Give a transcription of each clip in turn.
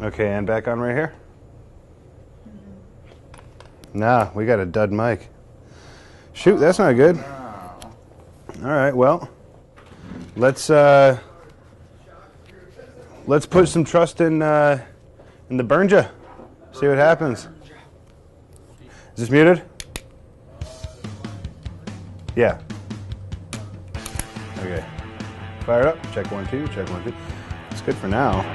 Okay, and back on right here? Nah, we got a dud mic. Shoot, that's not good. All right, well, let's put some trust in the Burnja. See what happens. Is this muted? Yeah. Okay. Fire it up. Check 1 2. Check 1 2. It's good for now.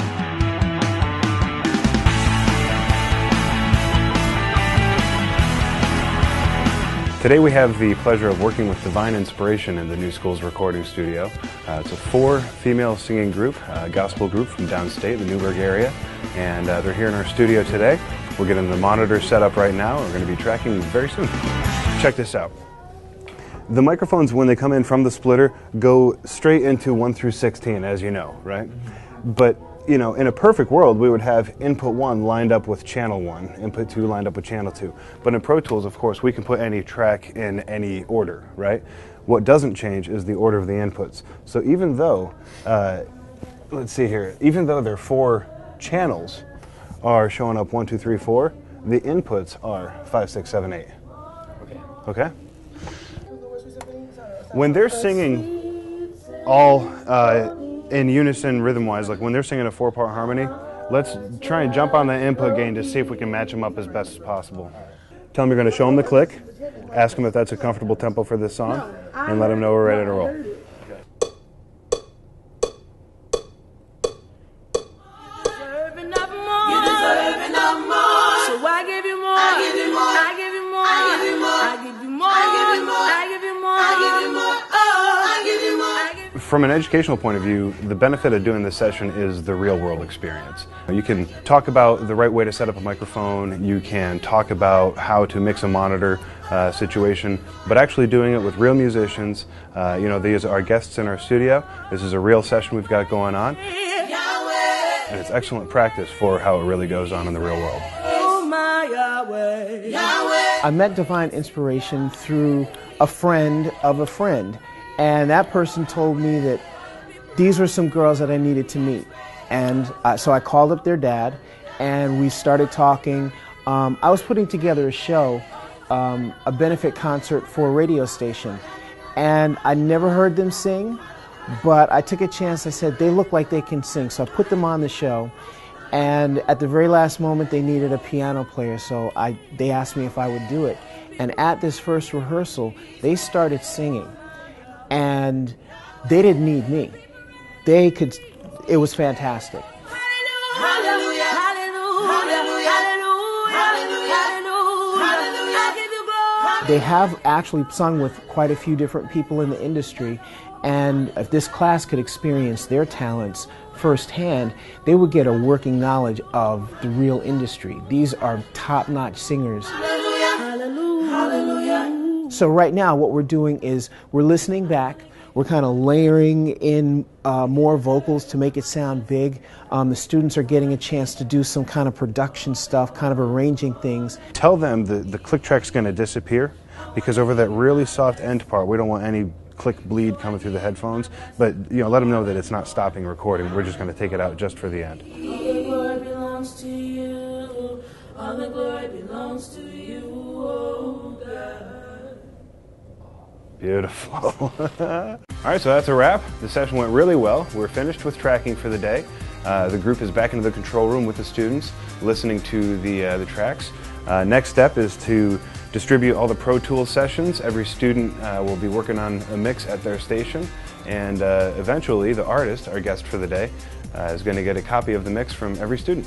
Today we have the pleasure of working with Divine Inspiration in the New School's recording studio. It's a 4 female singing group, gospel group from downstate, the Newburgh area, and they're here in our studio today. We're getting the monitor set up right now. We're going to be tracking very soon. Check this out. The microphones, when they come in from the splitter, go straight into 1 through 16, as you know, right? But you know, in a perfect world, we would have input 1 lined up with channel 1, input 2 lined up with channel 2. But in Pro Tools, of course, we can put any track in any order, right? What doesn't change is the order of the inputs. So even though, let's see here, even though their 4 channels are showing up 1, 2, 3, 4, the inputs are 5, 6, 7, 8. Okay? When they're singing all in unison rhythm-wise, like when they're singing a 4-part harmony, let's try and jump on the input gain to see if we can match them up as best as possible. Tell them you're going to show them the click, ask them if that's a comfortable tempo for this song, and let them know we're ready to roll. From an educational point of view, the benefit of doing this session is the real-world experience. You can talk about the right way to set up a microphone, you can talk about how to mix a monitor situation, but actually doing it with real musicians. You know, these are guests in our studio. This is a real session we've got going on. And it's excellent practice for how it really goes on in the real world. I met Divine Inspiration through a friend of a friend. And that person told me that these were some girls that I needed to meet. And so I called up their dad, and we started talking. I was putting together a show, a benefit concert for a radio station. And I never heard them sing, but I took a chance. I said, they look like they can sing. So I put them on the show. And at the very last moment, they needed a piano player. So they asked me if I would do it. And at this first rehearsal, they started singing. And they didn't need me. They could, it was fantastic. They have actually sung with quite a few different people in the industry, and if this class could experience their talents firsthand, they would get a working knowledge of the real industry. These are top-notch singers. So right now what we're doing is we're listening back, we're kind of layering in more vocals to make it sound big. The students are getting a chance to do some kind of production stuff, kind of arranging things. Tell them the click track's going to disappear, because over that really soft end part, we don't want any click bleed coming through the headphones, but you know, let them know that it's not stopping recording. We're just going to take it out just for the end. All the glory belongs to you. All the glory belongs to you, oh God. Beautiful. All right, so that's a wrap. The session went really well. We're finished with tracking for the day. The group is back into the control room with the students, listening to the tracks. Next step is to distribute all the Pro Tools sessions. Every student will be working on a mix at their station, and eventually the artist, our guest for the day, is going to get a copy of the mix from every student.